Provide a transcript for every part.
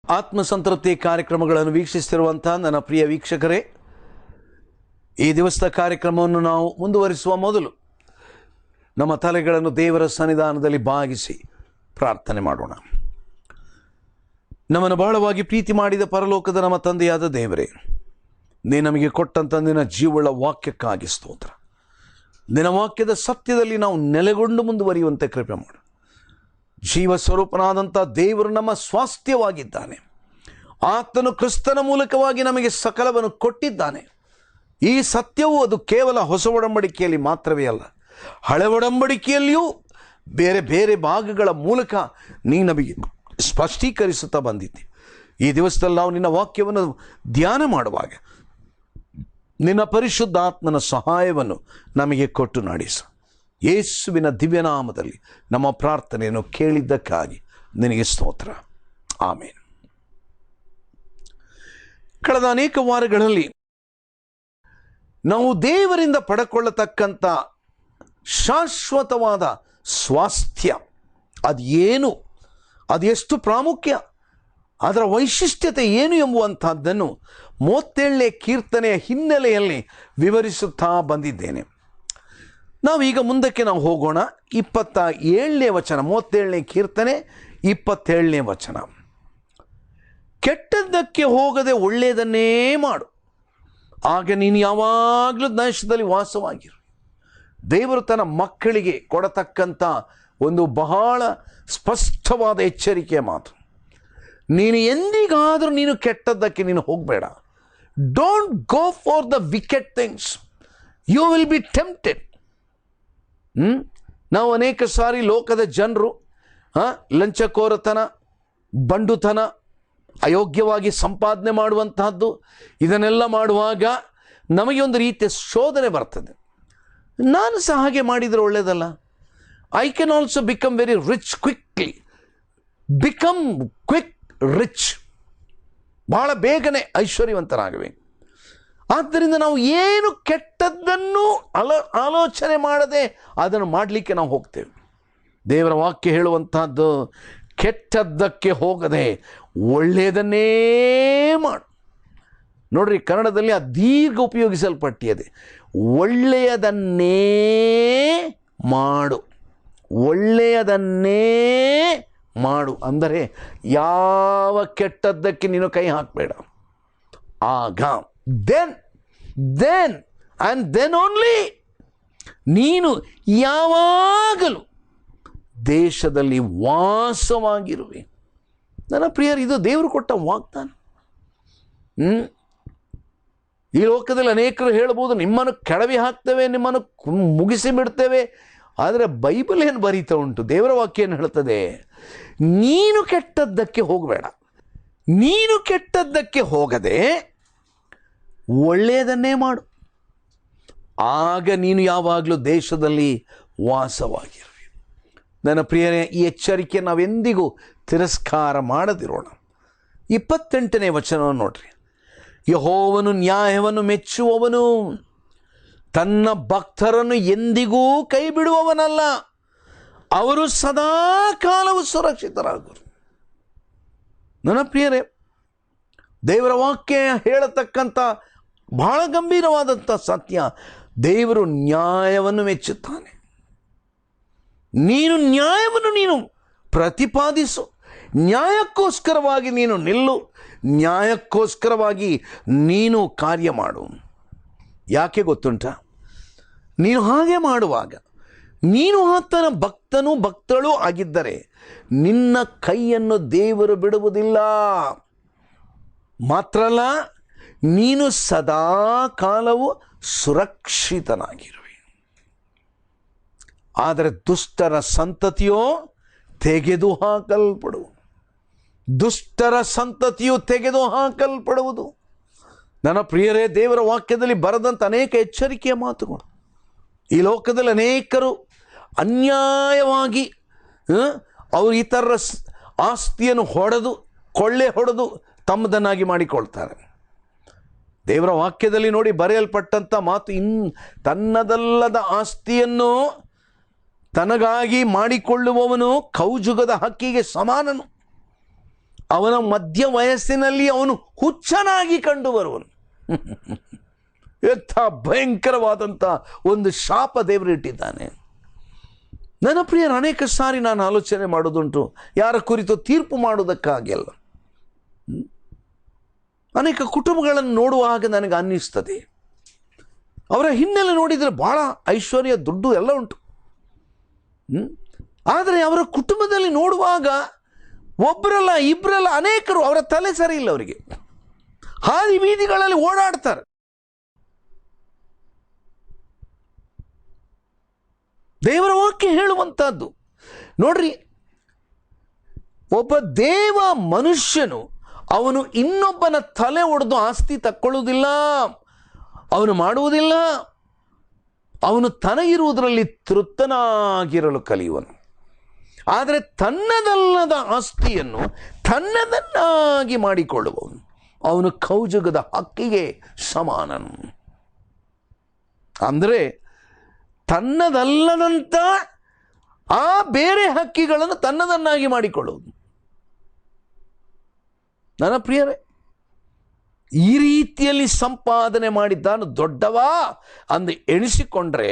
ಆತ್ಮಸಂತೃಪ್ತಿ ಕಾರ್ಯಕ್ರಮಗಳನ್ನು ವೀಕ್ಷಿಸುತ್ತಿರುವಂಥ ನನ್ನ ಪ್ರಿಯ ವೀಕ್ಷಕರೇ, ಈ ದಿವಸದ ಕಾರ್ಯಕ್ರಮವನ್ನು ನಾವು ಮುಂದುವರಿಸುವ ಮೊದಲು ನಮ್ಮ ತಲೆಗಳನ್ನು ದೇವರ ಸನ್ನಿಧಾನದಲ್ಲಿ ಬಾಗಿಸಿ ಪ್ರಾರ್ಥನೆ ಮಾಡೋಣ. ನಮ್ಮನ್ನು ಬಹಳವಾಗಿ ಪ್ರೀತಿ ಮಾಡಿದ ಪರಲೋಕದ ನಮ್ಮ ತಂದೆಯಾದ ದೇವರೇ, ನೀ ನಮಗೆ ಕೊಟ್ಟಂಥ ನಿನ್ನ ಜೀವಳ ವಾಕ್ಯಕ್ಕಾಗಿ ಸ್ತೋತ್ರ. ನಿನ್ನ ವಾಕ್ಯದ ಸತ್ಯದಲ್ಲಿ ನಾವು ನೆಲೆಗೊಂಡು ಮುಂದುವರಿಯುವಂತೆ ಕೃಪೆ ಮಾಡು. ಜೀವ ಸ್ವರೂಪನಾದಂಥ ದೇವರು ನಮ್ಮ ಸ್ವಾಸ್ಥ್ಯವಾಗಿದ್ದಾನೆ. ಆತನು ಕ್ರಿಸ್ತನ ಮೂಲಕವಾಗಿ ನಮಗೆ ಸಕಲವನ್ನು ಕೊಟ್ಟಿದ್ದಾನೆ. ಈ ಸತ್ಯವು ಅದು ಕೇವಲ ಹೊಸ ಒಡಂಬಡಿಕೆಯಲ್ಲಿ ಮಾತ್ರವೇ ಅಲ್ಲ, ಹಳೆ ಒಡಂಬಡಿಕೆಯಲ್ಲಿಯೂ ಬೇರೆ ಬೇರೆ ಭಾಗಗಳ ಮೂಲಕ ನೀ ನಮಗೆ ಸ್ಪಷ್ಟೀಕರಿಸುತ್ತಾ ಬಂದಿದ್ದೆ. ಈ ದಿವಸದಲ್ಲಿ ನಾವು ನಿನ್ನ ವಾಕ್ಯವನ್ನು ಧ್ಯಾನ ಮಾಡುವಾಗ ನಿನ್ನ ಪರಿಶುದ್ಧಾತ್ಮನ ಸಹಾಯವನ್ನು ನಮಗೆ ಕೊಟ್ಟು ನಡೆಸು. ಯೇಸುವಿನ ದಿವ್ಯನಾಮದಲ್ಲಿ ನಮ್ಮ ಪ್ರಾರ್ಥನೆಯನ್ನು ಕೇಳಿದ್ದಕ್ಕಾಗಿ ನಿನಗೆ ಸ್ತೋತ್ರ. ಆಮೇನ್. ಕಳೆದ ಅನೇಕ ವಾರಗಳಲ್ಲಿ ನಾವು ದೇವರಿಂದ ಪಡೆದುಕೊಳ್ಳತಕ್ಕಂಥ ಶಾಶ್ವತವಾದ ಸ್ವಾಸ್ಥ್ಯ ಅದು ಏನು, ಅದು ಎಷ್ಟು ಪ್ರಾಮುಖ್ಯ, ಅದರ ವೈಶಿಷ್ಟ್ಯತೆ ಏನು ಎಂಬುವಂಥದ್ದನ್ನು 37ನೇ ಕೀರ್ತನೆಯ ಹಿನ್ನೆಲೆಯಲ್ಲಿ ವಿವರಿಸುತ್ತಾ ಬಂದಿದ್ದೇನೆ. ನಾವೀಗ ಮುಂದಕ್ಕೆ ನಾವು ಹೋಗೋಣ. 27ನೇ ವಚನ, 37ನೇ ಕೀರ್ತನೆ 27ನೇ ವಚನ. ಕೆಟ್ಟದ್ದಕ್ಕೆ ಹೋಗದೆ ಒಳ್ಳೆಯದನ್ನೇ ಮಾಡು, ಆಗ ನೀನು ಯಾವಾಗಲೂ ದೇಶದಲ್ಲಿ ವಾಸವಾಗಿರು. ದೇವರು ತನ್ನ ಮಕ್ಕಳಿಗೆ ಕೊಡತಕ್ಕಂಥ ಒಂದು ಬಹಳ ಸ್ಪಷ್ಟವಾದ ಎಚ್ಚರಿಕೆಯ ಮಾತು. ನೀನು ಎಂದಿಗಾದರೂ ನೀನು ಕೆಟ್ಟದ್ದಕ್ಕೆ ನೀನು ಹೋಗಬೇಡ. Don't go for the wicked things, you will be tempted. ನಾವು ಅನೇಕ ಸಾರಿ ಲೋಕದ ಜನರು ಲಂಚಕೋರತನ, ಬಂಡುತನ, ಅಯೋಗ್ಯವಾಗಿ ಸಂಪಾದನೆ ಮಾಡುವಂತಹದ್ದು, ಇದನ್ನೆಲ್ಲ ಮಾಡುವಾಗ ನಮಗೆ ಒಂದು ರೀತಿಯ ಶೋಧನೆ ಬರ್ತದೆ. ನಾನು ಸಹ ಹಾಗೆ ಮಾಡಿದರೆ ಒಳ್ಳೆಯದಲ್ಲ. I can also become very rich quickly. Become quick rich, ಬಹಳ ಬೇಗನೆ ಐಶ್ವರ್ಯವಂತರಾಗಬೇಕು. ಆದ್ದರಿಂದ ನಾವು ಏನು ಕೆಟ್ಟದ್ದನ್ನು ಆಲೋಚನೆ ಮಾಡದೆ ಅದನ್ನು ಮಾಡಲಿಕ್ಕೆ ನಾವು ಹೋಗ್ತೇವೆ. ದೇವರ ವಾಕ್ಯ ಹೇಳುವಂತಹದ್ದು, ಕೆಟ್ಟದ್ದಕ್ಕೆ ಹೋಗದೆ ಒಳ್ಳೆಯದನ್ನೇ ಮಾಡು. ನೋಡ್ರಿ, ಕನ್ನಡದಲ್ಲಿ ಆ ದೀರ್ಘ ಉಪಯೋಗಿಸಲ್ಪಟ್ಟಿದೆ. ಒಳ್ಳೆಯದನ್ನೇ ಮಾಡು, ಒಳ್ಳೆಯದನ್ನೇ ಮಾಡು ಅಂದರೆ ಯಾವ ಕೆಟ್ಟದ್ದಕ್ಕೆ ನೀನು ಕೈ ಹಾಕಬೇಡ. ಆಗ ದೆನ್ ಆ್ಯಂಡ್ ದೆನ್ ಓನ್ಲಿ ನೀನು ಯಾವಾಗಲೂ ದೇಶದಲ್ಲಿ ವಾಸವಾಗಿರುವೆ. ನನ್ನ ಪ್ರಿಯರು, ಇದು ದೇವರು ಕೊಟ್ಟ ವಾಗ್ದಾನ. ಈ ಲೋಕದಲ್ಲಿ ಅನೇಕರು ಹೇಳ್ಬೋದು, ನಿಮ್ಮನ್ನು ಕೆಡವಿ ಹಾಕ್ತೇವೆ, ನಿಮ್ಮನ್ನು ಮುಗಿಸಿ ಬಿಡ್ತೇವೆ. ಆದರೆ ಬೈಬಲ್ ಏನು ಬರೀತಾ ಉಂಟು, ದೇವರ ವಾಕ್ಯ ಏನು ಹೇಳ್ತದೆ? ನೀನು ಕೆಟ್ಟದ್ದಕ್ಕೆ ಹೋಗಬೇಡ. ನೀನು ಕೆಟ್ಟದ್ದಕ್ಕೆ ಹೋಗದೆ ಒಳ್ಳೆಯದನ್ನೇ ಮಾಡು, ಆಗ ನೀನು ಯಾವಾಗಲೂ ದೇಶದಲ್ಲಿ ವಾಸವಾಗಿರುವೆ. ನನ್ನ ಪ್ರಿಯರೇ, ಈ ಎಚ್ಚರಿಕೆ ನಾವೆಂದಿಗೂ ತಿರಸ್ಕಾರ ಮಾಡದಿರೋಣ. 28ನೇ ವಚನವನ್ನು ನೋಡ್ರಿ. ಯೆಹೋವನು ನ್ಯಾಯವನ್ನು ಮೆಚ್ಚುವವನು, ತನ್ನ ಭಕ್ತರನ್ನು ಎಂದಿಗೂ ಕೈ ಬಿಡುವವನಲ್ಲ. ಅವರು ಸದಾ ಕಾಲವು ಸುರಕ್ಷಿತರಾಗರು. ನನ್ನ ಪ್ರಿಯರೇ, ದೇವರ ವಾಕ್ಯ ಹೇಳತಕ್ಕಂಥ ಬಹಳ ಗಂಭೀರವಾದಂಥ ಸತ್ಯ. ದೇವರು ನ್ಯಾಯವನ್ನು ಮೆಚ್ಚುತ್ತಾನೆ. ನೀನು ನ್ಯಾಯವನ್ನು ನೀನು ಪ್ರತಿಪಾದಿಸು, ನ್ಯಾಯಕ್ಕೋಸ್ಕರವಾಗಿ ನೀನು ನಿಲ್ಲು, ನ್ಯಾಯಕ್ಕೋಸ್ಕರವಾಗಿ ನೀನು ಕಾರ್ಯ ಮಾಡು. ಯಾಕೆ ಗೊತ್ತುಂಟ? ನೀನು ಹಾಗೆ ಮಾಡುವಾಗ ನೀನು ಆತನ ಭಕ್ತಳೂ ಆಗಿದ್ದರೆ ನಿನ್ನ ಕೈಯನ್ನು ದೇವರು ಬಿಡುವುದಿಲ್ಲ. ಮಾತ್ರ ಅಲ್ಲ, ನೀನು ಸದಾ ಕಾಲವು ಸುರಕ್ಷಿತನಾಗಿರುವೆ. ಆದರೆ ದುಷ್ಟರ ಸಂತತಿಯೋ ತೆಗೆದು ಹಾಕಲ್ಪಡುವುದು. ದುಷ್ಟರ ಸಂತತಿಯು ತೆಗೆದು ಹಾಕಲ್ಪಡುವುದು. ನನ್ನ ಪ್ರಿಯರೇ, ದೇವರ ವಾಕ್ಯದಲ್ಲಿ ಬರೆದಂಥ ಅನೇಕ ಎಚ್ಚರಿಕೆಯ ಮಾತುಗಳು. ಈ ಲೋಕದಲ್ಲಿ ಅನೇಕರು ಅನ್ಯಾಯವಾಗಿ ಅವರು ಇತರರ ಆಸ್ತಿಯನ್ನು ಕೊಳ್ಳೆ ಹೊಡೆದು ತಮ್ಮದನ್ನಾಗಿ ಮಾಡಿಕೊಳ್ತಾರೆ. ದೇವರ ವಾಕ್ಯದಲ್ಲಿ ನೋಡಿ ಬರೆಯಲ್ಪಟ್ಟಂಥ ಮಾತು, ತನ್ನದಲ್ಲದ ಆಸ್ತಿಯನ್ನು ತನಗಾಗಿ ಮಾಡಿಕೊಳ್ಳುವವನು ಕೌಜುಗದ ಹಕ್ಕಿಗೆ ಸಮಾನನು. ಅವನ ಮಧ್ಯ ವಯಸ್ಸಿನಲ್ಲಿ ಅವನು ಹುಚ್ಚನಾಗಿ ಕಂಡು ಬರುವನು. ಎಂಥ ಭಯಂಕರವಾದಂಥ ಒಂದು ಶಾಪ ದೇವರು ಇಟ್ಟಿದ್ದಾನೆ. ನನ್ನ ಪ್ರಿಯರ, ಅನೇಕ ಸಾರಿ ನಾನು ಆಲೋಚನೆ ಮಾಡೋದುಂಟು, ಯಾರ ಕುರಿತು ತೀರ್ಪು ಮಾಡುವುದಕ್ಕಾಗಿಲ್ಲ. ಅನೇಕ ಕುಟುಂಬಗಳನ್ನು ನೋಡುವಾಗ ನನಗೆ ಅನ್ನಿಸ್ತದೆ, ಅವರ ಹಿನ್ನೆಲೆ ನೋಡಿದರೆ ಭಾಳ ಐಶ್ವರ್ಯ, ದುಡ್ಡು ಎಲ್ಲ ಉಂಟು. ಆದರೆ ಅವರ ಕುಟುಂಬದಲ್ಲಿ ನೋಡುವಾಗ ಒಬ್ಬರಲ್ಲ ಇಬ್ಬರಲ್ಲ ಅನೇಕರು ಅವರ ತಲೆ ಸರಿ ಇಲ್ಲ. ಅವರಿಗೆ ಹಾದಿ ಬೀದಿಗಳಲ್ಲಿ ಓಡಾಡ್ತಾರೆ. ದೇವರ ವಾಕ್ಯ ಹೇಳುವಂತಹದ್ದು ನೋಡ್ರಿ, ಒಬ್ಬ ದೇವ ಮನುಷ್ಯನು ಅವನು ಇನ್ನೊಬ್ಬನ ತಲೆ ಒಡೆದು ಆಸ್ತಿ ತಕ್ಕೊಳ್ಳುವುದಿಲ್ಲ, ಅವನು ಮಾಡುವುದಿಲ್ಲ. ಅವನು ತನಗಿರುವುದರಲ್ಲಿ ತೃಪ್ತನಾಗಿರಲು ಕಲಿಯುವನು. ಆದರೆ ತನ್ನದಲ್ಲದ ಆಸ್ತಿಯನ್ನು ತನ್ನದನ್ನಾಗಿ ಮಾಡಿಕೊಳ್ಳುವವನು ಅವನು ಕೌಜುಗದ ಹಕ್ಕಿಗೆ ಸಮಾನನು. ಅಂದರೆ ತನ್ನದಲ್ಲದಂಥ ಆ ಬೇರೆ ಹಕ್ಕಿಗಳನ್ನು ತನ್ನದನ್ನಾಗಿ ಮಾಡಿಕೊಳ್ಳುವುದು. ನನ್ನ ಪ್ರಿಯರೇ, ಈ ರೀತಿಯಲ್ಲಿ ಸಂಪಾದನೆ ಮಾಡಿದ್ದಾನು ದೊಡ್ಡವಾ ಅಂದು ಎಣಿಸಿಕೊಂಡ್ರೆ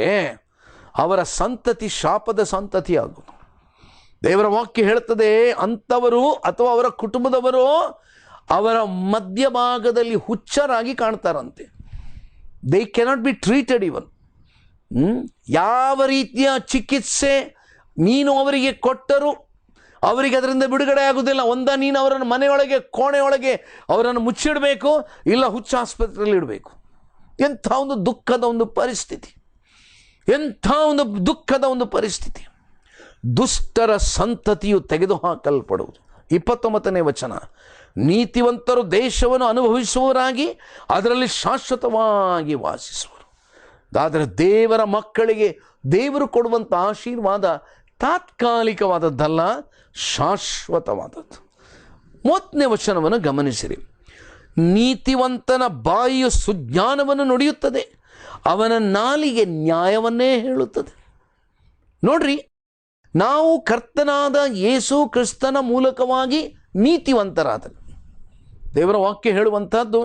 ಅವರ ಸಂತತಿ ಶಾಪದ ಸಂತತಿಯಾಗುವುದು. ದೇವರ ವಾಕ್ಯ ಹೇಳುತ್ತದೆ, ಅಂಥವರು ಅಥವಾ ಅವರ ಕುಟುಂಬದವರು ಅವರ ಮಧ್ಯಭಾಗದಲ್ಲಿ ಹುಚ್ಚರಾಗಿ ಕಾಣ್ತಾರಂತೆ. ದೇ ಕೆನಾಟ್ ಬಿ ಟ್ರೀಟೆಡ್ ಇವನ್. ಯಾವ ರೀತಿಯ ಚಿಕಿತ್ಸೆ ನೀನು ಅವರಿಗೆ ಕೊಟ್ಟರೂ ಅವರಿಗೆ ಅದರಿಂದ ಬಿಡುಗಡೆ ಆಗುವುದಿಲ್ಲ. ನೀನು ಅವರನ್ನು ಮನೆಯೊಳಗೆ ಕೋಣೆಯೊಳಗೆ ಅವರನ್ನು ಮುಚ್ಚಿಡಬೇಕು, ಇಲ್ಲ ಹುಚ್ಚ ಆಸ್ಪತ್ರೆಯಲ್ಲಿ ಇಡಬೇಕು. ಎಂಥ ಒಂದು ದುಃಖದ ಒಂದು ಪರಿಸ್ಥಿತಿ, ಎಂಥ ಒಂದು ದುಃಖದ ಒಂದು ಪರಿಸ್ಥಿತಿ. ದುಷ್ಟರ ಸಂತತಿಯು ತೆಗೆದುಹಾಕಲ್ಪಡುವುದು. 29ನೇ ವಚನ, ನೀತಿವಂತರು ದೇಶವನ್ನು ಅನುಭವಿಸುವವರಾಗಿ ಅದರಲ್ಲಿ ಶಾಶ್ವತವಾಗಿ ವಾಸಿಸುವರು. ಆದರೆ ದೇವರ ಮಕ್ಕಳಿಗೆ ದೇವರು ಕೊಡುವಂಥ ಆಶೀರ್ವಾದ ತಾತ್ಕಾಲಿಕವಾದದ್ದಲ್ಲ, ಶಾಶ್ವತವಾದದ್ದು. 30ನೇ ವಚನವನ್ನು ಗಮನಿಸಿರಿ. ನೀತಿವಂತನ ಬಾಯಿಯು ಸುಜ್ಞಾನವನ್ನು ನುಡಿಯುತ್ತದೆ, ಅವನ ನಾಲಿಗೆ ನ್ಯಾಯವನ್ನೇ ಹೇಳುತ್ತದೆ. ನೋಡ್ರಿ, ನಾವು ಕರ್ತನಾದ ಯೇಸು ಕ್ರಿಸ್ತನ ಮೂಲಕವಾಗಿ ನೀತಿವಂತರಾದರು. ದೇವರ ವಾಕ್ಯ ಹೇಳುವಂತಹದ್ದು,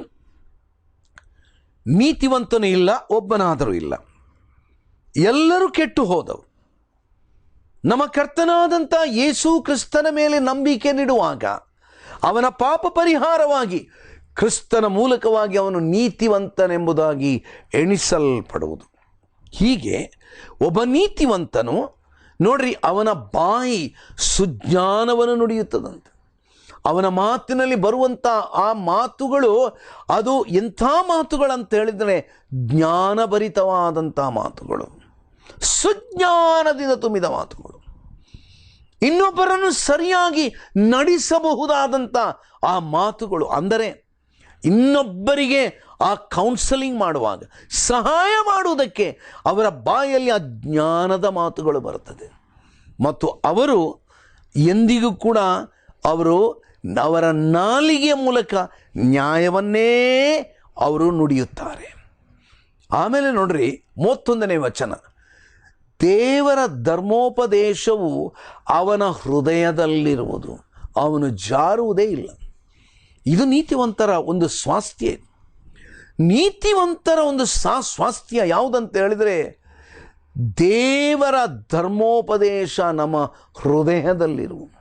ನೀತಿವಂತನೂ ಇಲ್ಲ, ಒಬ್ಬನಾದರೂ ಇಲ್ಲ, ಎಲ್ಲರೂ ಕೆಟ್ಟು ಹೋದವರು. ನಮ್ಮ ಕರ್ತನಾದಂಥ ಯೇಸು ಕ್ರಿಸ್ತನ ಮೇಲೆ ನಂಬಿಕೆ ನೀಡುವಾಗ ಅವನ ಪಾಪ ಪರಿಹಾರವಾಗಿ ಕ್ರಿಸ್ತನ ಮೂಲಕವಾಗಿ ಅವನು ನೀತಿವಂತನೆಂಬುದಾಗಿ ಎಣಿಸಲ್ಪಡುವುದು. ಹೀಗೆ ಒಬ್ಬ ನೀತಿವಂತನು ನೋಡ್ರಿ, ಅವನ ಬಾಯಿ ಸುಜ್ಞಾನವನ್ನು ನುಡಿಯುತ್ತದಂತೆ. ಅವನ ಮಾತಿನಲ್ಲಿ ಬರುವಂಥ ಆ ಮಾತುಗಳು ಅದು ಎಂಥ ಮಾತುಗಳಂತ ಹೇಳಿದರೆ ಜ್ಞಾನಭರಿತವಾದಂಥ ಮಾತುಗಳು, ಸುಜ್ಞಾನದಿಂದ ತುಂಬಿದ ಮಾತುಗಳು, ಇನ್ನೊಬ್ಬರನ್ನು ಸರಿಯಾಗಿ ನಡೆಸಬಹುದಾದಂಥ ಆ ಮಾತುಗಳು. ಅಂದರೆ ಇನ್ನೊಬ್ಬರಿಗೆ ಆ ಕೌನ್ಸಲಿಂಗ್ ಮಾಡುವಾಗ, ಸಹಾಯ ಮಾಡುವುದಕ್ಕೆ ಅವರ ಬಾಯಲ್ಲಿ ಆ ಜ್ಞಾನದ ಮಾತುಗಳು ಬರುತ್ತದೆ. ಮತ್ತು ಅವರು ಎಂದಿಗೂ ಕೂಡ ಅವರ ನಾಲಿಗೆಯ ಮೂಲಕ ನ್ಯಾಯವನ್ನೇ ಅವರು ನುಡಿಯುತ್ತಾರೆ. ಆಮೇಲೆ ನೋಡ್ರಿ, 31ನೇ ವಚನ, ದೇವರ ಧರ್ಮೋಪದೇಶವು ಅವನ ಹೃದಯದಲ್ಲಿರುವುದು, ಅವನು ಜಾರುವುದೇ ಇಲ್ಲ. ಇದು ನೀತಿವಂತರ ಒಂದು ಸ್ವಾಸ್ಥ್ಯ. ನೀತಿವಂತರ ಒಂದು ಸ್ವಾಸ್ಥ್ಯ ಯಾವುದಂತ ಹೇಳಿದರೆ, ದೇವರ ಧರ್ಮೋಪದೇಶ ನಮ್ಮ ಹೃದಯದಲ್ಲಿರುವುದು.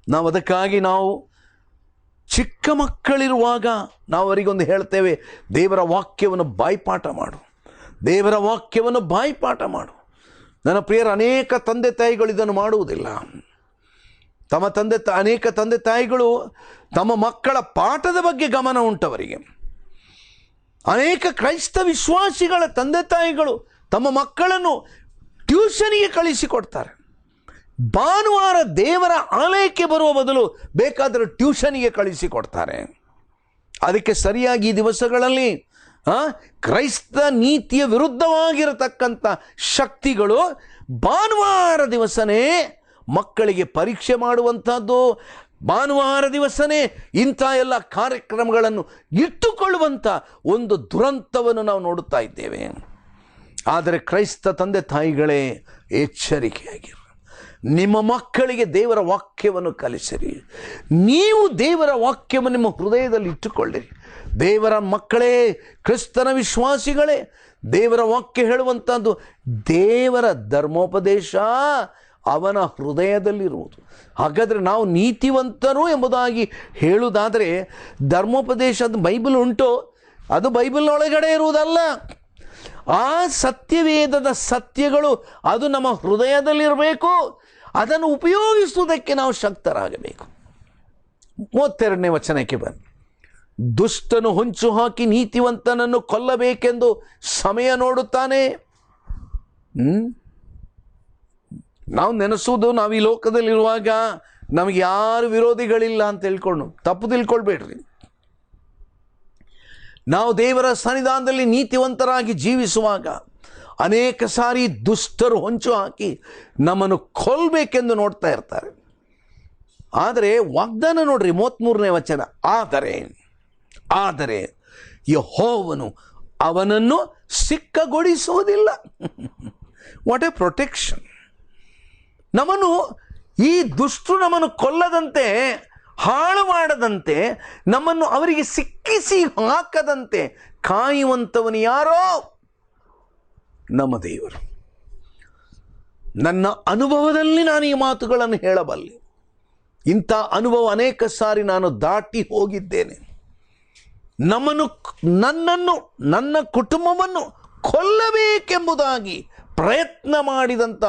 ಅದಕ್ಕಾಗಿ ನಾವು ಚಿಕ್ಕ ಮಕ್ಕಳಿರುವಾಗ ನಾವು ಅವರಿಗೊಂದು ಹೇಳ್ತೇವೆ, ದೇವರ ವಾಕ್ಯವನ್ನು ಬಾಯ್ಪಾಠ ಮಾಡು, ದೇವರ ವಾಕ್ಯವನ್ನು ಬಾಯ್ಪಾಠ ಮಾಡು. ನನ್ನ ಪ್ರಿಯರ, ಅನೇಕ ತಂದೆ ತಾಯಿಗಳು ಇದನ್ನು ಮಾಡುವುದಿಲ್ಲ. ಅನೇಕ ತಂದೆ ತಾಯಿಗಳು ತಮ್ಮ ಮಕ್ಕಳ ಪಾಠದ ಬಗ್ಗೆ ಗಮನ ಉಂಟವರಿಗೆ. ಅನೇಕ ಕ್ರೈಸ್ತ ವಿಶ್ವಾಸಿಗಳ ತಂದೆ ತಾಯಿಗಳು ತಮ್ಮ ಮಕ್ಕಳನ್ನು ಟ್ಯೂಷನಿಗೆ ಕಳಿಸಿಕೊಡ್ತಾರೆ. ಭಾನುವಾರ ದೇವರ ಆಲಯಕ್ಕೆ ಬರುವ ಬದಲು ಬೇಕಾದರೆ ಟ್ಯೂಷನಿಗೆ ಕಳಿಸಿಕೊಡ್ತಾರೆ. ಅದಕ್ಕೆ ಸರಿಯಾಗಿ ಈ ದಿವಸಗಳಲ್ಲಿ ಕ್ರೈಸ್ತ ನೀತಿಯ ವಿರುದ್ಧವಾಗಿರತಕ್ಕಂಥ ಶಕ್ತಿಗಳು ಭಾನುವಾರ ದಿವಸನೇ ಮಕ್ಕಳಿಗೆ ಪರೀಕ್ಷೆ ಮಾಡುವಂಥದ್ದು, ಭಾನುವಾರ ದಿವಸನೇ ಇಂಥ ಎಲ್ಲ ಕಾರ್ಯಕ್ರಮಗಳನ್ನು ಇಟ್ಟುಕೊಳ್ಳುವಂಥ ಒಂದು ದುರಂತವನ್ನು ನಾವು ನೋಡುತ್ತಾ ಇದ್ದೇವೆ. ಆದರೆ ಕ್ರೈಸ್ತ ತಂದೆ ತಾಯಿಗಳೇ ಎಚ್ಚರಿಕೆಯಾಗಿರು. ನಿಮ್ಮ ಮಕ್ಕಳಿಗೆ ದೇವರ ವಾಕ್ಯವನ್ನು ಕಲಿಸಿರಿ. ನೀವು ದೇವರ ವಾಕ್ಯವನ್ನು ನಿಮ್ಮ ಹೃದಯದಲ್ಲಿ ಇಟ್ಟುಕೊಳ್ಳಿರಿ. ದೇವರ ಮಕ್ಕಳೇ, ಕ್ರಿಸ್ತನ ವಿಶ್ವಾಸಿಗಳೇ, ದೇವರ ವಾಕ್ಯ ಹೇಳುವಂಥದ್ದು ದೇವರ ಧರ್ಮೋಪದೇಶ ಅವನ ಹೃದಯದಲ್ಲಿರುವುದು. ಹಾಗಾದರೆ ನಾವು ನೀತಿವಂತರು ಎಂಬುದಾಗಿ ಹೇಳುವುದಾದರೆ ಧರ್ಮೋಪದೇಶದ ಬೈಬಲ್ ಉಂಟು, ಅದು ಬೈಬಲ್ ಒಳಗಡೆ ಇರುವುದಲ್ಲ. ಆ ಸತ್ಯವೇದದ ಸತ್ಯಗಳು ಅದು ನಮ್ಮ ಹೃದಯದಲ್ಲಿರಬೇಕು. ಅದನ್ನು ಉಪಯೋಗಿಸುವುದಕ್ಕೆ ನಾವು ಶಕ್ತರಾಗಬೇಕು. 32ನೇ ವಚನಕ್ಕೆ ಬನ್ನಿ. ದುಷ್ಟನು ಹೊಂಚು ಹಾಕಿ ನೀತಿವಂತನನ್ನು ಕೊಲ್ಲಬೇಕೆಂದು ಸಮಯ ನೋಡುತ್ತಾನೆ. ನಾವು ನೆನೆಸುವುದು ನಾವು ಈ ಲೋಕದಲ್ಲಿರುವಾಗ ನಮಗೆ ಯಾರು ವಿರೋಧಿಗಳಿಲ್ಲ ಅಂತ ತಿಳ್ಕೊಂಡು ತಪ್ಪು ತಿಳ್ಕೊಳ್ಬೇಡ್ರಿ. ನಾವು ದೇವರ ಸನ್ನಿಧಾನದಲ್ಲಿ ನೀತಿವಂತರಾಗಿ ಜೀವಿಸುವಾಗ ಅನೇಕ ಸಾರಿ ದುಷ್ಟರು ಹೊಂಚು ಹಾಕಿ ನಮ್ಮನ್ನು ಕೊಲ್ಲಬೇಕೆಂದು ನೋಡ್ತಾ ಇರ್ತಾರೆ. ಆದರೆ ವಾಗ್ದಾನ ನೋಡ್ರಿ, 33ನೇ ವಚನ. ಆದರೆ ಯೆಹೋವನು ಅವನನ್ನು ಸಿಕ್ಕಗೊಳಿಸುವುದಿಲ್ಲ. What A protection! ನಮ್ಮನ್ನು ಈ ದುಷ್ಟರು ನಮ್ಮನ್ನು ಕೊಲ್ಲದಂತೆ, ಹಾಳು ಮಾಡದಂತೆ, ನಮ್ಮನ್ನು ಅವರಿಗೆ ಸಿಕ್ಕಿಸಿ ಹಾಕದಂತೆ ಕಾಯುವಂಥವನು ಯಾರೋ? ನಮ್ಮ ದೇವರು. ನನ್ನ ಅನುಭವದಲ್ಲಿ ನಾನು ಈ ಮಾತುಗಳನ್ನು ಹೇಳಬಲ್ಲೆ. ಇಂಥ ಅನುಭವ ಅನೇಕ ಸಾರಿ ನಾನು ದಾಟಿ ಹೋಗಿದ್ದೇನೆ. ನನ್ನನ್ನು ನನ್ನ ಕುಟುಂಬವನ್ನು ಕೊಲ್ಲಬೇಕೆಂಬುದಾಗಿ ಪ್ರಯತ್ನ ಮಾಡಿದಂಥ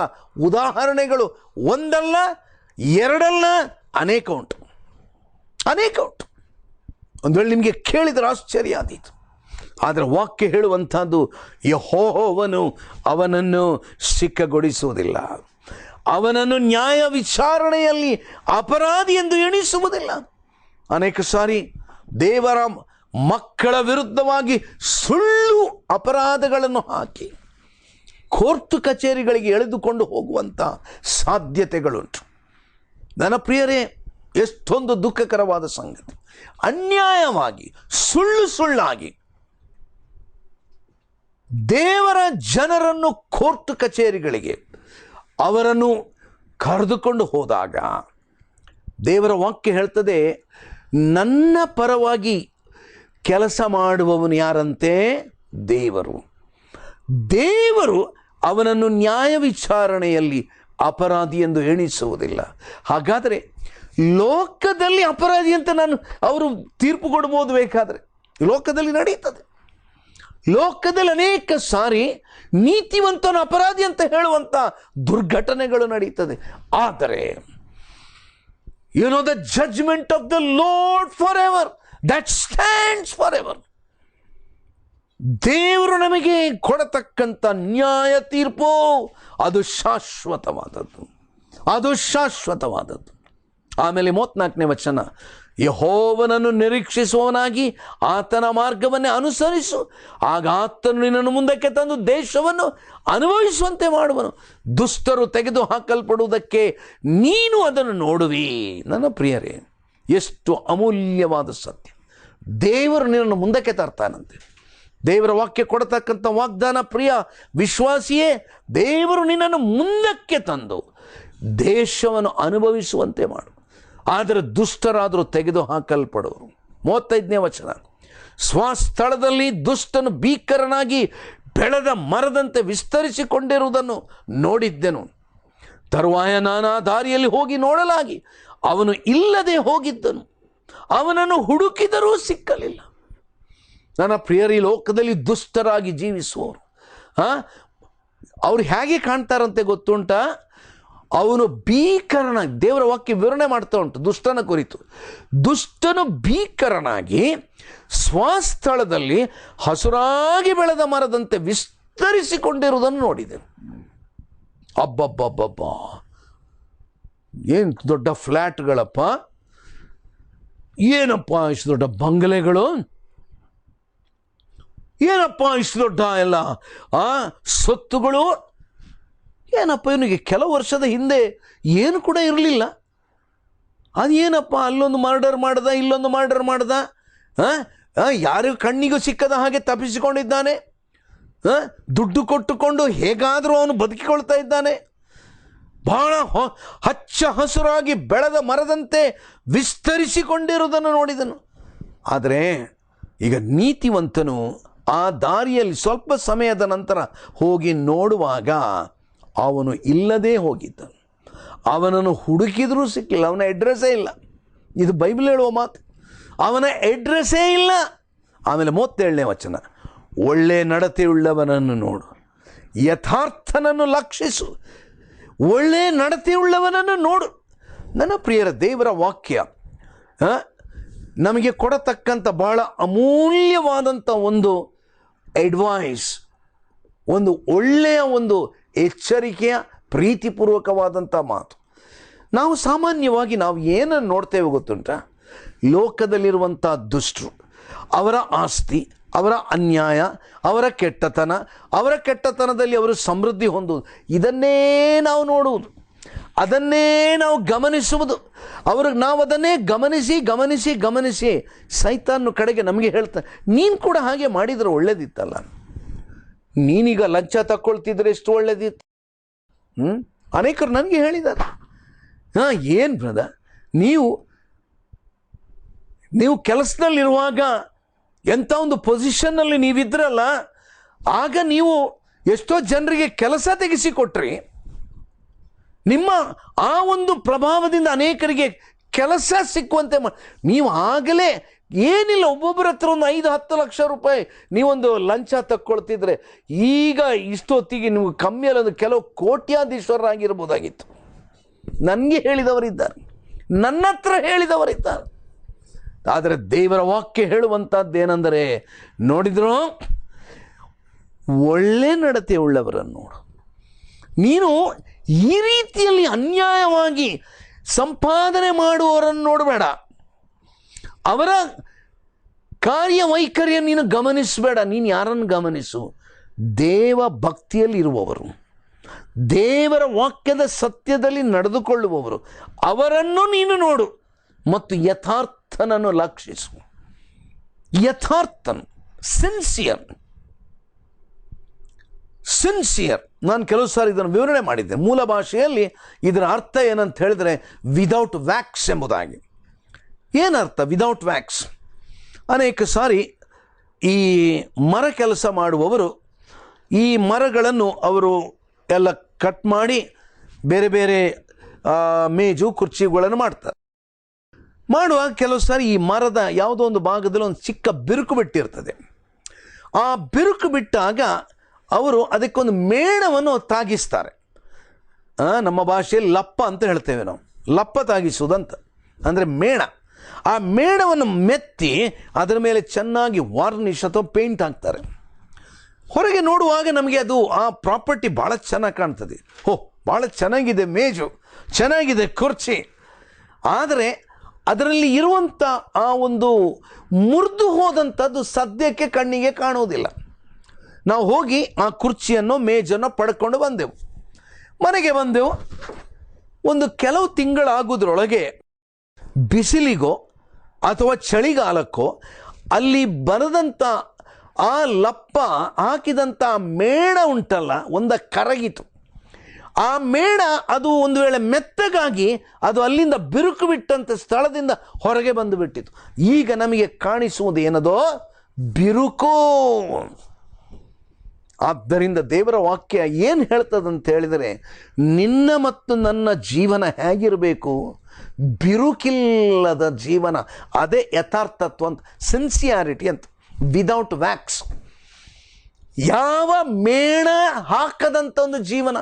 ಉದಾಹರಣೆಗಳು ಒಂದಲ್ಲ, ಎರಡಲ್ಲ, ಅನೇಕ ಉಂಟು. ಒಂದು ವೇಳೆ ನಿಮಗೆ ಕೇಳಿದರೆ ಆಶ್ಚರ್ಯ ಆದೀತು. ಆದರೆ ವಾಕ್ಯ ಹೇಳುವಂಥದ್ದು ಯೆಹೋವನು ಅವನನ್ನು ಸಿಕ್ಕಗೊಳಿಸುವುದಿಲ್ಲ, ಅವನನ್ನು ನ್ಯಾಯ ವಿಚಾರಣೆಯಲ್ಲಿ ಅಪರಾಧಿ ಎಂದು ಎಣಿಸುವುದಿಲ್ಲ. ಅನೇಕ ಸಾರಿ ದೇವರ ಮಕ್ಕಳ ವಿರುದ್ಧವಾಗಿ ಸುಳ್ಳು ಅಪರಾಧಗಳನ್ನು ಹಾಕಿ ಕೋರ್ಟ್ ಕಚೇರಿಗಳಿಗೆ ಎಳೆದುಕೊಂಡು ಹೋಗುವಂಥ ಸಾಧ್ಯತೆಗಳುಂಟು. ನನ್ನ ಪ್ರಿಯರೇ, ಎಷ್ಟೊಂದು ದುಃಖಕರವಾದ ಸಂಗತಿ. ಅನ್ಯಾಯವಾಗಿ ಸುಳ್ಳಾಗಿ ದೇವರ ಜನರನ್ನು ಕೋರ್ಟ್ ಕಚೇರಿಗಳಿಗೆ ಅವರನ್ನು ಕರೆದುಕೊಂಡು ಹೋದಾಗ ದೇವರ ವಾಕ್ಯ ಹೇಳ್ತದೆ, ನನ್ನ ಪರವಾಗಿ ಕೆಲಸ ಮಾಡುವವನು ಯಾರಂತೆ? ದೇವರು ಅವನನ್ನು ನ್ಯಾಯ ವಿಚಾರಣೆಯಲ್ಲಿ ಅಪರಾಧಿ ಎಂದು ಎಣಿಸುವುದಿಲ್ಲ. ಹಾಗಾದರೆ ಲೋಕದಲ್ಲಿ ಅಪರಾಧಿ ಅಂತ ಅವರು ತೀರ್ಪು ಕೊಡ್ಬೋದು. ಬೇಕಾದರೆ ಲೋಕದಲ್ಲಿ ನಡೀತದೆ. ಲೋಕದಲ್ಲಿ ಅನೇಕ ಸಾರಿ ನೀತಿವಂತನ ಅಪರಾಧಿ ಅಂತ ಹೇಳುವಂಥ ದುರ್ಘಟನೆಗಳು ನಡೀತದೆ. ಆದರೆ the judgement of the Lord forever, that stands forever. ದೇವರು ನಮಗೆ ಕೊಡತಕ್ಕಂಥ ನ್ಯಾಯ ತೀರ್ಪು ಅದು ಶಾಶ್ವತವಾದದ್ದು. ಆಮೇಲೆ 34ನೇ ವಚನ, ಯೆಹೋವನನ್ನು ನಿರೀಕ್ಷಿಸುವವನಾಗಿ ಆತನ ಮಾರ್ಗವನ್ನೇ ಅನುಸರಿಸು, ಆಗ ಆತನು ನಿನ್ನನ್ನು ಮುಂದಕ್ಕೆ ತಂದು ದೇಶವನ್ನು ಅನುಭವಿಸುವಂತೆ ಮಾಡುವನು. ದುಷ್ಟರು ತೆಗೆದು ಹಾಕಲ್ಪಡುವುದಕ್ಕೆ ನೀನು ಅದನ್ನು ನೋಡುವಿ. ನನ್ನ ಪ್ರಿಯರೇ, ಎಷ್ಟು ಅಮೂಲ್ಯವಾದ ಸತ್ಯ! ದೇವರು ನಿನ್ನನ್ನು ಮುಂದಕ್ಕೆ ತರ್ತಾನಂತೆ. ದೇವರ ವಾಕ್ಯ ಕೊಡತಕ್ಕಂಥ ವಾಗ್ದಾನ, ಪ್ರಿಯ ವಿಶ್ವಾಸಿಯೇ, ದೇವರು ನಿನ್ನನ್ನು ಮುಂದಕ್ಕೆ ತಂದು ದೇಶವನ್ನು ಅನುಭವಿಸುವಂತೆ ಮಾಡು. ಆದರೆ ದುಷ್ಟರಾದರೂ ತೆಗೆದು ಹಾಕಲ್ಪಡುವರು. 35ನೇ ವಚನ, ಸ್ವಸ್ಥಳದಲ್ಲಿ ದುಷ್ಟನು ಭೀಕರನಾಗಿ ಬೆಳೆದ ಮರದಂತೆ ವಿಸ್ತರಿಸಿಕೊಂಡಿರುವುದನ್ನು ನೋಡಿದ್ದೆನು. ತರುವಾಯ ನಾನಾ ದಾರಿಯಲ್ಲಿ ಹೋಗಿ ನೋಡಲಾಗಿ ಅವನು ಇಲ್ಲದೆ ಹೋಗಿದ್ದನು, ಅವನನ್ನು ಹುಡುಕಿದರೂ ಸಿಕ್ಕಲಿಲ್ಲ. ನನ್ನ ಪ್ರಿಯರ, ಈ ಲೋಕದಲ್ಲಿ ದುಷ್ಟರಾಗಿ ಜೀವಿಸುವವರು ಅವ್ರು ಹೇಗೆ ಕಾಣ್ತಾರಂತೆ ಗೊತ್ತುಂಟಾ? ಅವನು ಭೀಕರನಾಗಿ, ದೇವರ ವಾಕ್ಯ ವಿವರಣೆ ಮಾಡ್ತಾ ಉಂಟು ದುಷ್ಟನ ಕುರಿತು. ದುಷ್ಟನು ಭೀಕರನಾಗಿ ಸ್ವಸ್ಥಳದಲ್ಲಿ ಹಸುರಾಗಿ ಬೆಳೆದ ಮರದಂತೆ ವಿಸ್ತರಿಸಿಕೊಂಡಿರುವುದನ್ನು ನೋಡಿದೆನು. ಅಬ್ಬಬ್ಬಬ್ಬಬ್ಬ, ಏನು ದೊಡ್ಡ ಫ್ಲ್ಯಾಟ್ಗಳಪ್ಪ, ಏನಪ್ಪ ಇಷ್ಟು ದೊಡ್ಡ ಬಂಗಲೆಗಳು, ಏನಪ್ಪ ಇಷ್ಟು ದೊಡ್ಡ ಎಲ್ಲ ಸೊತ್ತುಗಳು. ಏನಪ್ಪ, ಇವನಿಗೆ ಕೆಲವು ವರ್ಷದ ಹಿಂದೆ ಏನು ಕೂಡ ಇರಲಿಲ್ಲ. ಅದೇನಪ್ಪ, ಅಲ್ಲೊಂದು ಮರ್ಡರ್ ಮಾಡ್ದ, ಇಲ್ಲೊಂದು ಮರ್ಡರ್ ಮಾಡ್ದ, ಯಾರಿಗೂ ಕಣ್ಣಿಗೂ ಸಿಕ್ಕದ ಹಾಗೆ ತಪ್ಪಿಸಿಕೊಂಡಿದ್ದಾನೆ. ದುಡ್ಡು ಕೊಟ್ಟುಕೊಂಡು ಹೇಗಾದರೂ ಅವನು ಬದುಕಿಕೊಳ್ತಾ ಇದ್ದಾನೆ. ಬಹಳ ಹಚ್ಚ ಹಸುರಾಗಿ ಬೆಳೆದ ಮರದಂತೆ ವಿಸ್ತರಿಸಿಕೊಂಡಿರುವುದನ್ನು ನೋಡಿದನು. ಆದರೆ ಈಗ ನೀತಿವಂತನು ಆ ದಾರಿಯಲ್ಲಿ ಸ್ವಲ್ಪ ಸಮಯದ ನಂತರ ಹೋಗಿ ನೋಡುವಾಗ ಅವನು ಇಲ್ಲದೇ ಹೋಗಿದ್ದನು. ಅವನನ್ನು ಹುಡುಕಿದರೂ ಸಿಕ್ಕಿಲ್ಲ, ಅವನ ಅಡ್ರೆಸ್ಸೇ ಇಲ್ಲ. ಇದು ಬೈಬಲ್ ಹೇಳುವ ಮಾತು, ಅವನ ಅಡ್ರೆಸ್ಸೇ ಇಲ್ಲ. ಆಮೇಲೆ 37ನೇ ವಚನ, ಒಳ್ಳೆ ನಡತೆಯುಳ್ಳವನನ್ನು ನೋಡು, ಯಥಾರ್ಥನನ್ನು ಲಕ್ಷಿಸು, ಒಳ್ಳೆ ನಡತೆಯುಳ್ಳವನನ್ನು ನೋಡು. ನನ್ನ ಪ್ರಿಯರ, ದೇವರ ವಾಕ್ಯ ನಮಗೆ ಕೊಡತಕ್ಕಂಥ ಬಹಳ ಅಮೂಲ್ಯವಾದಂಥ ಒಂದು ಅಡ್ವೈಸ್, ಒಂದು ಒಳ್ಳೆಯ ಒಂದು ಎಚ್ಚರಿಕೆಯ ಪ್ರೀತಿಪೂರ್ವಕವಾದಂಥ ಮಾತು. ನಾವು ಸಾಮಾನ್ಯವಾಗಿ ಏನನ್ನು ನೋಡ್ತೇವೆ ಗೊತ್ತುಂಟ? ಲೋಕದಲ್ಲಿರುವಂಥ ದುಷ್ಟರು, ಅವರ ಆಸ್ತಿ, ಅವರ ಅನ್ಯಾಯ, ಅವರ ಕೆಟ್ಟತನದಲ್ಲಿ ಅವರು ಸಮೃದ್ಧಿ ಹೊಂದುವುದು, ಇದನ್ನೇ ನಾವು ನೋಡುವುದು, ಅದನ್ನೇ ನಾವು ಗಮನಿಸುವುದು. ನಾವು ಅದನ್ನೇ ಗಮನಿಸಿ ಸೈತಾನ್ ಕಡೆಗೆ ನಮಗೆ ಹೇಳ್ತಾರೆ, ನೀನು ಕೂಡ ಹಾಗೆ ಮಾಡಿದರೆ ಒಳ್ಳೇದಿತ್ತಲ್ಲ, ನೀನೀಗ ಲಂಚ ತಕ್ಕೊಳ್ತಿದ್ರೆ ಎಷ್ಟು ಒಳ್ಳೇದಿತ್ತು. ಅನೇಕರು ನನಗೆ ಹೇಳಿದ್ದಾರೆ, ಏನು ಬ್ರದರ್, ನೀವು ಕೆಲಸದಲ್ಲಿರುವಾಗ ಎಂಥ ಒಂದು ಪೊಸಿಷನ್ನಲ್ಲಿ ನೀವಿದ್ರಲ್ಲ, ಆಗ ನೀವು ಎಷ್ಟೋ ಜನರಿಗೆ ಕೆಲಸ ತೆಗೆಸಿಕೊಟ್ರಿ. ನಿಮ್ಮ ಆ ಒಂದು ಪ್ರಭಾವದಿಂದ ಅನೇಕರಿಗೆ ಕೆಲಸ ಸಿಕ್ಕುವಂತೆ ನೀವು ಆಗಲೇ ಏನಿಲ್ಲ, ಒಬ್ಬೊಬ್ಬರ ಹತ್ರ ಒಂದು 5-10 ಲಕ್ಷ ರೂಪಾಯಿ ನೀವೊಂದು ಲಂಚ ತಕ್ಕೊಳ್ತಿದ್ರೆ ಈಗ ಇಷ್ಟೊತ್ತಿಗೆ ನೀವು ಕಮ್ಮಿಯಲ್ಲಿ ಒಂದು ಕೆಲವು ಕೋಟ್ಯಾಧೀಶ್ವರರಾಗಿರ್ಬೋದಾಗಿತ್ತು. ನನಗೆ ಹೇಳಿದವರಿದ್ದಾರೆ, ನನ್ನ ಹತ್ರ ಹೇಳಿದವರಿದ್ದಾರೆ. ಆದರೆ ದೇವರ ವಾಕ್ಯ ಹೇಳುವಂಥದ್ದೇನೆಂದರೆ, ನೋಡಿದ್ರು ಒಳ್ಳೆ ನಡತೆಯುಳ್ಳವರನ್ನು ನೋಡು. ನೀನು ಈ ರೀತಿಯಲ್ಲಿ ಅನ್ಯಾಯವಾಗಿ ಸಂಪಾದನೆ ಮಾಡುವವರನ್ನು ನೋಡಬೇಡ, ಅವರ ಕಾರ್ಯವೈಖರಿಯನ್ನು ನೀನು ಗಮನಿಸಬೇಡ. ನೀನು ಯಾರನ್ನು ಗಮನಿಸು? ದೇವ ಭಕ್ತಿಯಲ್ಲಿ ಇರುವವರು, ದೇವರ ವಾಕ್ಯದ ಸತ್ಯದಲ್ಲಿ ನಡೆದುಕೊಳ್ಳುವವರು, ಅವರನ್ನು ನೀನು ನೋಡು ಮತ್ತು ಯಥಾರ್ಥನನ್ನು ಲಕ್ಷಿಸು. ಯಥಾರ್ಥನು, ಸಿನ್ಸಿಯರ್. ನಾನು ಕೆಲವು ಸಾರಿ ಇದನ್ನು ವಿವರಣೆ ಮಾಡಿದ್ದೆ. ಮೂಲ ಭಾಷೆಯಲ್ಲಿ ಇದರ ಅರ್ಥ ಏನಂತ ಹೇಳಿದರೆ ವಿದೌಟ್ ವ್ಯಾಕ್ಸ್ ಎಂಬುದಾಗಿ. ಏನರ್ಥ ವಿದೌಟ್ ವ್ಯಾಕ್ಸ್? ಅನೇಕ ಸಾರಿ ಈ ಮರ ಕೆಲಸ ಮಾಡುವವರು ಈ ಮರಗಳನ್ನು ಅವರು ಎಲ್ಲ ಕಟ್ ಮಾಡಿ ಬೇರೆ ಬೇರೆ ಮೇಜು ಕುರ್ಚಿಗಳನ್ನು ಮಾಡ್ತಾರೆ. ಮಾಡುವಾಗ ಕೆಲವು ಸಾರಿ ಈ ಮರದ ಯಾವುದೋ ಒಂದು ಭಾಗದಲ್ಲಿ ಒಂದು ಚಿಕ್ಕ ಬಿರುಕು ಬಿಟ್ಟಿರ್ತದೆ. ಆ ಬಿರುಕು ಬಿಟ್ಟಾಗ ಅವರು ಅದಕ್ಕೊಂದು ಮೇಣವನ್ನು ತಾಗಿಸ್ತಾರೆ. ನಮ್ಮ ಭಾಷೆಯಲ್ಲಿ ಲಪ್ಪ ಅಂತ ಹೇಳ್ತೇವೆ ನಾವು, ಲಪ್ಪ ತಾಗಿಸುವುದಂತ ಅಂದರೆ ಮೇಣ. ಆ ಮೇಣವನ್ನು ಮೆತ್ತಿ ಅದರ ಮೇಲೆ ಚೆನ್ನಾಗಿ ವಾರ್ನಿಷ್ ಅಥವಾ ಪೇಂಟ್ ಹಾಕ್ತಾರೆ. ಹೊರಗೆ ನೋಡುವಾಗ ನಮಗೆ ಅದು ಆ ಪ್ರಾಪರ್ಟಿ ಭಾಳ ಚೆನ್ನಾಗಿ ಕಾಣ್ತದೆ. ಭಾಳ ಚೆನ್ನಾಗಿದೆ ಮೇಜು, ಚೆನ್ನಾಗಿದೆ ಕುರ್ಚಿ. ಆದರೆ ಅದರಲ್ಲಿ ಇರುವಂಥ ಆ ಒಂದು ಮುರಿದು ಹೋದಂಥದ್ದು ಸದ್ಯಕ್ಕೆ ಕಣ್ಣಿಗೆ ಕಾಣುವುದಿಲ್ಲ. ನಾವು ಹೋಗಿ ಆ ಕುರ್ಚಿಯನ್ನು ಮೇಜನ್ನು ಪಡ್ಕೊಂಡು ಬಂದೆವು, ಮನೆಗೆ ಬಂದೆವು. ಒಂದು ಕೆಲವು ತಿಂಗಳಾಗೋದ್ರೊಳಗೆ ಬಿಸಿಲಿಗೋ ಅಥವಾ ಚಳಿಗಾಲಕ್ಕೋ ಅಲ್ಲಿ ಬರೆದಂಥ ಆ ಲಪ್ಪ ಹಾಕಿದಂಥ ಮೇಣ ಉಂಟಲ್ಲ, ಕರಗಿತು. ಆ ಮೇಣ ಅದು ಒಂದು ವೇಳೆ ಮೆತ್ತಗಾಗಿ ಅದು ಅಲ್ಲಿಂದ ಬಿರುಕು ಬಿಟ್ಟಂಥ ಸ್ಥಳದಿಂದ ಹೊರಗೆ ಬಂದು ಬಿಟ್ಟಿತು. ಈಗ ನಮಗೆ ಕಾಣಿಸುವುದು ಏನದೋ ಬಿರುಕು. ಆದ್ದರಿಂದ ದೇವರ ವಾಕ್ಯ ಏನು ಹೇಳ್ತದಂತ ಹೇಳಿದರೆ, ನಿನ್ನ ಮತ್ತು ನನ್ನ ಜೀವನ ಹೇಗಿರಬೇಕು? ಬಿರುಕಿಲ್ಲದ ಜೀವನ, ಅದೇ ಯಥಾರ್ಥತ್ವ ಅಂತ, ಸಿನ್ಸಿಯಾರಿಟಿ ಅಂತ, ವಿದೌಟ್ ವ್ಯಾಕ್ಸ್, ಯಾವ ಮೇಣ ಹಾಕದಂಥ ಒಂದು ಜೀವನ.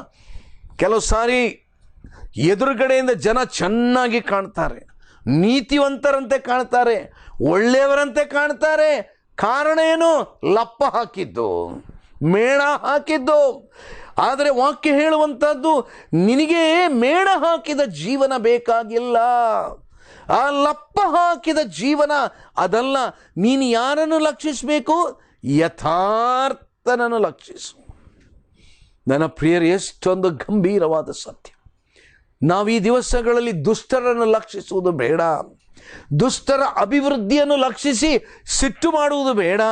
ಕೆಲವು ಸಾರಿ ಎದುರುಗಡೆಯಿಂದ ಜನ ಚೆನ್ನಾಗಿ ಕಾಣ್ತಾರೆ, ನೀತಿವಂತರಂತೆ ಕಾಣ್ತಾರೆ, ಒಳ್ಳೆಯವರಂತೆ ಕಾಣ್ತಾರೆ. ಕಾರಣ ಏನು? ಲಪ್ಪ ಹಾಕಿದ್ದು, ಮೇಣ ಹಾಕಿದ್ದು. ಆದರೆ ವಾಕ್ಯ ಹೇಳುವಂಥದ್ದು, ನಿನಗೆ ಮೇಣ ಹಾಕಿದ ಜೀವನ ಬೇಕಾಗಿಲ್ಲ, ಆ ಲಪ್ಪ ಹಾಕಿದ ಜೀವನ ಅದಲ್ಲ. ನೀನು ಯಾರನ್ನು ಲಕ್ಷಿಸಬೇಕು? ಯಥಾರ್ಥನನ್ನು ಲಕ್ಷಿಸು. ನನ್ನ ಪ್ರಿಯರು, ಎಷ್ಟೊಂದು ಗಂಭೀರವಾದ ಸತ್ಯ. ನಾವು ಈ ದಿವಸಗಳಲ್ಲಿ ದುಷ್ಟರನ್ನು ಲಕ್ಷಿಸುವುದು ಬೇಡ, ದುಷ್ಟರ ಅಭಿವೃದ್ಧಿಯನ್ನು ಲಕ್ಷಿಸಿ ಸಿಟ್ಟು ಮಾಡುವುದು ಬೇಡ.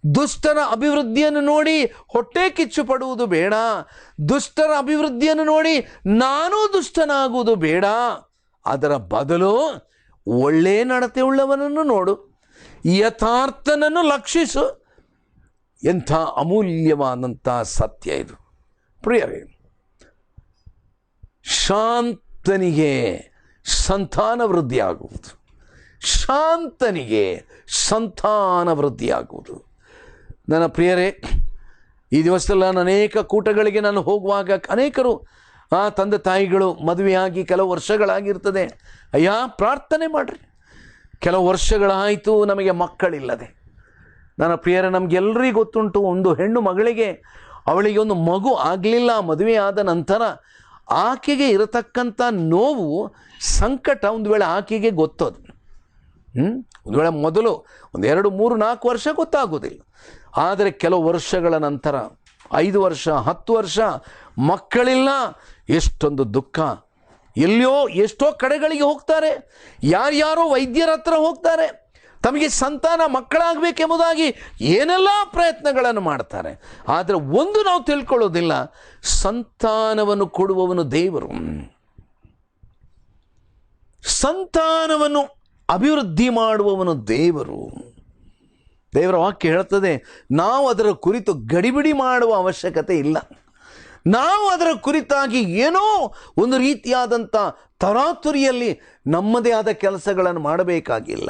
ದುಷ್ಟರ ಅಭಿವೃದ್ಧಿಯನ್ನು ನೋಡಿ ಹೊಟ್ಟೆ ಕಿಚ್ಚು ಪಡುವುದು ಬೇಡ. ದುಷ್ಟರ ಅಭಿವೃದ್ಧಿಯನ್ನು ನೋಡಿ ನಾನೂ ದುಷ್ಟನಾಗುವುದು ಬೇಡ. ಅದರ ಬದಲು ಒಳ್ಳೆ ನಡತೆ ಉಳ್ಳವನನ್ನು ನೋಡು, ಯಥಾರ್ಥನನ್ನು ಲಕ್ಷಿಸು. ಎಂಥ ಅಮೂಲ್ಯವಾದಂಥ ಸತ್ಯ ಇದು ಪ್ರಿಯರೇ. ಶಾಂತನಿಗೆ ಸಂತಾನ ವೃದ್ಧಿಯಾಗುವುದು, ಶಾಂತನಿಗೆ ಸಂತಾನ ವೃದ್ಧಿಯಾಗುವುದು. ನನ್ನ ಪ್ರಿಯರೇ, ಈ ದಿವಸದಲ್ಲಿ ನಾನು ಅನೇಕ ಕೂಟಗಳಿಗೆ ನಾನು ಹೋಗುವಾಗ ಅನೇಕರು ತಂದೆ ತಾಯಿಗಳು ಮದುವೆಯಾಗಿ ಕೆಲವು ವರ್ಷಗಳಾಗಿರ್ತದೆ. ಅಯ್ಯ ಪ್ರಾರ್ಥನೆ ಮಾಡಿರಿ, ಕೆಲವು ವರ್ಷಗಳಾಯಿತು ನಮಗೆ ಮಕ್ಕಳಿಲ್ಲದೆ. ನನ್ನ ಪ್ರಿಯರೇ, ನಮಗೆಲ್ಲರಿಗೂ ಗೊತ್ತುಂಟು, ಒಂದು ಹೆಣ್ಣು ಮಗಳಿಗೆ ಅವಳಿಗೆ ಒಂದು ಮಗು ಆಗಲಿಲ್ಲ, ಮದುವೆ ಆದ ನಂತರ ಆಕೆಗೆ ಇರತಕ್ಕಂಥ ನೋವು ಸಂಕಟ ಒಂದು ವೇಳೆ ಆಕೆಗೆ ಗೊತ್ತದು. ಒಂದು ವೇಳೆ ಮೊದಲು 1 2 3 4 ವರ್ಷ ಗೊತ್ತಾಗೋದಿಲ್ಲ. ಆದರೆ ಕೆಲವು ವರ್ಷಗಳ ನಂತರ 5 ವರ್ಷ 10 ವರ್ಷ ಮಕ್ಕಳಿಲ್ಲ, ಎಷ್ಟೊಂದು ದುಃಖ. ಎಲ್ಲಿಯೋ ಎಷ್ಟೋ ಕಡೆಗಳಿಗೆ ಹೋಗ್ತಾರೆ, ಯಾರ್ಯಾರೋ ವೈದ್ಯರ ಹತ್ರ ಹೋಗ್ತಾರೆ, ತಮಗೆ ಸಂತಾನ ಮಕ್ಕಳಾಗಬೇಕೆಂಬುದಾಗಿ ಏನೆಲ್ಲ ಪ್ರಯತ್ನಗಳನ್ನು ಮಾಡ್ತಾರೆ. ಆದರೆ ಒಂದು ನಾವು ತಿಳ್ಕೊಳ್ಳೋದಿಲ್ಲ, ಸಂತಾನವನ್ನು ಕೊಡುವವನು ದೇವರು. ಸಂತಾನವನ್ನು ಅಭಿವೃದ್ಧಿ ಮಾಡುವವನು ದೇವರು. ದೇವರ ವಾಕ್ಯ ಹೇಳ್ತದೆ, ನಾವು ಅದರ ಕುರಿತು ಗಡಿಬಿಡಿ ಮಾಡುವ ಅವಶ್ಯಕತೆ ಇಲ್ಲ. ನಾವು ಅದರ ಕುರಿತಾಗಿ ಏನೋ ಒಂದು ರೀತಿಯಾದಂಥ ತರಾತುರಿಯಲ್ಲಿ ನಮ್ಮದೇ ಆದ ಕೆಲಸಗಳನ್ನು ಮಾಡಬೇಕಾಗಿಲ್ಲ.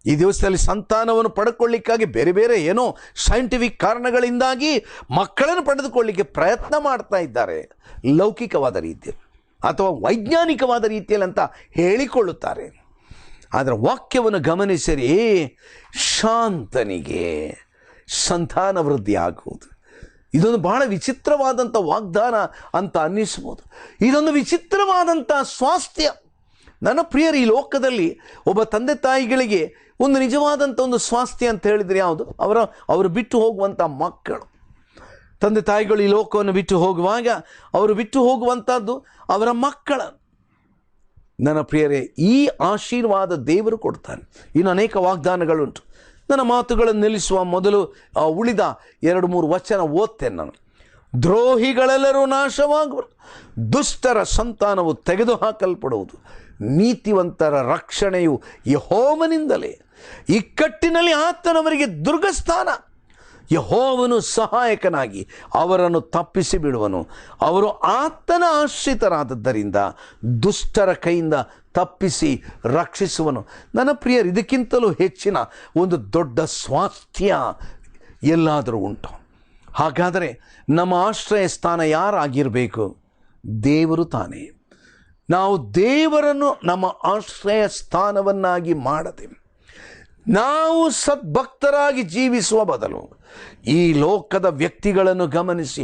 ಈ ದಿವಸದಲ್ಲಿ ಸಂತಾನವನ್ನು ಪಡ್ಕೊಳ್ಳಿಕ್ಕಾಗಿ ಬೇರೆ ಬೇರೆ ಏನೋ ಸೈಂಟಿಫಿಕ್ ಕಾರಣಗಳಿಂದಾಗಿ ಮಕ್ಕಳನ್ನು ಪಡೆದುಕೊಳ್ಳಿಕ್ಕೆ ಪ್ರಯತ್ನ ಮಾಡ್ತಾ ಇದ್ದಾರೆ, ಲೌಕಿಕವಾದ ರೀತಿಯಲ್ಲಿ ಅಥವಾ ವೈಜ್ಞಾನಿಕವಾದ ರೀತಿಯಲ್ಲಿ ಅಂತ ಹೇಳಿಕೊಳ್ಳುತ್ತಾರೆ. ಆದರೆ ವಾಕ್ಯವನ್ನು ಗಮನಿಸಿರಿ, ಶಾಂತನಿಗೆ ಸಂತಾನ ವೃದ್ಧಿ ಆಗುವುದು. ಇದೊಂದು ಬಹಳ ವಿಚಿತ್ರವಾದಂಥ ವಾಗ್ದಾನ ಅಂತ ಅನ್ನಿಸ್ಬೋದು. ಇದೊಂದು ವಿಚಿತ್ರವಾದಂಥ ಸ್ವಾಸ್ಥ್ಯ. ನನ್ನ ಪ್ರಿಯರು, ಈ ಲೋಕದಲ್ಲಿ ಒಬ್ಬ ತಂದೆ ತಾಯಿಗಳಿಗೆ ಒಂದು ನಿಜವಾದಂಥ ಒಂದು ಸ್ವಾಸ್ಥ್ಯ ಅಂತ ಹೇಳಿದರೆ ಯಾವುದು? ಅವರು ಬಿಟ್ಟು ಹೋಗುವಂಥ ಮಕ್ಕಳು. ತಂದೆ ತಾಯಿಗಳು ಈ ಲೋಕವನ್ನು ಬಿಟ್ಟು ಹೋಗುವಾಗ ಅವರು ಬಿಟ್ಟು ಹೋಗುವಂಥದ್ದು ಅವರ ಮಕ್ಕಳ. ನನ್ನ ಪ್ರಿಯರೇ, ಈ ಆಶೀರ್ವಾದ ದೇವರು ಕೊಡ್ತಾನೆ. ಇನ್ನು ಅನೇಕ ವಾಗ್ದಾನಗಳುಂಟು. ನನ್ನ ಮಾತುಗಳನ್ನು ನಿಲ್ಲಿಸುವ ಮೊದಲು ಉಳಿದ 2-3 ವಚನ ಓದ್ತೇನೆ ನಾನು. ದ್ರೋಹಿಗಳೆಲ್ಲರೂ ನಾಶವಾಗುವರು, ದುಷ್ಟರ ಸಂತಾನವು ತೆಗೆದುಹಾಕಲ್ಪಡುವುದು, ನೀತಿವಂತರ ರಕ್ಷಣೆಯು ಯೆಹೋವನಿಂದಲೇ, ಇಕ್ಕಟ್ಟಿನಲ್ಲಿ ಆತನವರಿಗೆ ದುರ್ಗಸ್ಥಾನ. ಯೆಹೋವನು ಸಹಾಯಕನಾಗಿ ಅವರನ್ನು ತಪ್ಪಿಸಿ ಬಿಡುವನು. ಅವರು ಆತನ ಆಶ್ರಿತರಾದದ್ದರಿಂದ ದುಷ್ಟರ ಕೈಯಿಂದ ತಪ್ಪಿಸಿ ರಕ್ಷಿಸುವನು. ನನ್ನ ಪ್ರಿಯರು, ಇದಕ್ಕಿಂತಲೂ ಹೆಚ್ಚಿನ ಒಂದು ದೊಡ್ಡ ಸ್ವಾಸ್ಥ್ಯ ಎಲ್ಲಾದರೂ ಉಂಟು? ಹಾಗಾದರೆ ನಮ್ಮ ಆಶ್ರಯ ಸ್ಥಾನ ಯಾರಾಗಿರಬೇಕು? ದೇವರು ತಾನೇ. ನಾವು ದೇವರನ್ನು ನಮ್ಮ ಆಶ್ರಯ ಸ್ಥಾನವನ್ನಾಗಿ ಮಾಡದೆ ನಾವು ಸದ್ಭಕ್ತರಾಗಿ ಜೀವಿಸುವ ಬದಲು ಈ ಲೋಕದ ವ್ಯಕ್ತಿಗಳನ್ನು ಗಮನಿಸಿ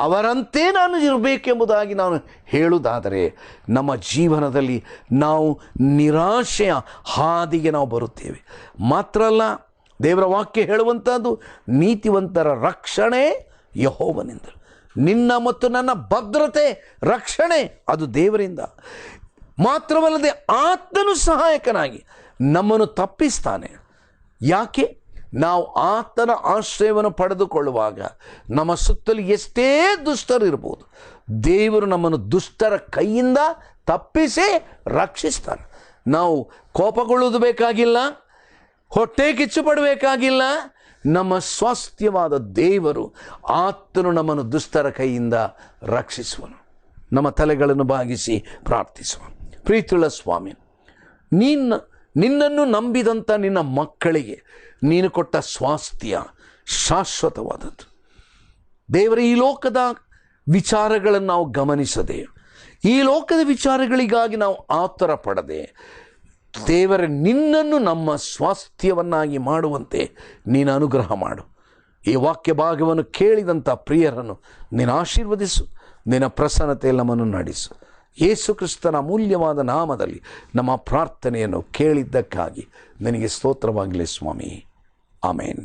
ಅವರಂತೆ ನಾನು ಇರಬೇಕೆಂಬುದಾಗಿ ನಾನು ಹೇಳುವುದಾದರೆ ನಮ್ಮ ಜೀವನದಲ್ಲಿ ನಾವು ನಿರಾಶೆಯ ಹಾದಿಗೆ ನಾವು ಬರುತ್ತೇವೆ. ಮಾತ್ರ ಅಲ್ಲ, ದೇವರ ವಾಕ್ಯ ಹೇಳುವಂಥದ್ದು, ನೀತಿವಂತರ ರಕ್ಷಣೆ ಯೆಹೋವನಿಂದ. ನಿನ್ನ ಮತ್ತು ನನ್ನ ಭದ್ರತೆ, ರಕ್ಷಣೆ ಅದು ದೇವರಿಂದ. ಮಾತ್ರವಲ್ಲದೆ ಆತನು ಸಹಾಯಕನಾಗಿ ನಮ್ಮನ್ನು ತಪ್ಪಿಸ್ತಾನೆ. ಯಾಕೆ? ನಾವು ಆತನ ಆಶ್ರಯವನ್ನು ಪಡೆದುಕೊಳ್ಳುವಾಗ ನಮ್ಮ ಸುತ್ತಲೂ ಎಷ್ಟೇ ದುಷ್ಟರು ಇರ್ಬೋದು, ದೇವರು ನಮ್ಮನ್ನು ದುಷ್ಟರ ಕೈಯಿಂದ ತಪ್ಪಿಸಿ ರಕ್ಷಿಸ್ತಾನೆ. ನಾವು ಕೋಪಗೊಳ್ಳುವುದು ಬೇಕಾಗಿಲ್ಲ, ಹೊಟ್ಟೆ ಕಿಚ್ಚು ಪಡಬೇಕಾಗಿಲ್ಲ. ನಮ್ಮ ಸ್ವಾಸ್ಥ್ಯವಾದ ದೇವರು, ಆತನು ನಮ್ಮನ್ನು ದುಷ್ಟರ ಕೈಯಿಂದ ರಕ್ಷಿಸುವನು. ನಮ್ಮ ತಲೆಗಳನ್ನು ಬಾಗಿಸಿ ಪ್ರಾರ್ಥಿಸುವ. ಪ್ರೀತಿಯುಳ್ಳ ಸ್ವಾಮಿ, ನಿನ್ನನ್ನು ನಂಬಿದಂಥ ನಿನ್ನ ಮಕ್ಕಳಿಗೆ ನೀನು ಕೊಟ್ಟ ಸ್ವಾಸ್ಥ್ಯ ಶಾಶ್ವತವಾದದ್ದು. ದೇವರ ಈ ಲೋಕದ ವಿಚಾರಗಳನ್ನು ನಾವು ಗಮನಿಸದೆ, ಈ ಲೋಕದ ವಿಚಾರಗಳಿಗಾಗಿ ನಾವು ಆತುರ ಪಡದೆ, ದೇವರ ನಿನ್ನನ್ನು ನಮ್ಮ ಸ್ವಾಸ್ಥ್ಯವನ್ನಾಗಿ ಮಾಡುವಂತೆ ನೀನು ಅನುಗ್ರಹ ಮಾಡು. ಈ ವಾಕ್ಯ ಭಾಗವನ್ನು ಕೇಳಿದಂಥ ಪ್ರಿಯರನ್ನು ನೀನು ಆಶೀರ್ವದಿಸು, ನಿನ್ನ ಪ್ರಸನ್ನತೆಯಲ್ಲಿ ನಮ್ಮನ್ನು ನಡೆಸು. ಯೇಸು ಕ್ರಿಸ್ತನ ಅಮೂಲ್ಯವಾದ ನಾಮದಲ್ಲಿ ನಮ್ಮ ಪ್ರಾರ್ಥನೆಯನ್ನು ಕೇಳಿದ್ದಕ್ಕಾಗಿ ನಿನಗೆ ಸ್ತೋತ್ರವಾಗಲಿ ಸ್ವಾಮಿ. ಆಮೇನ್.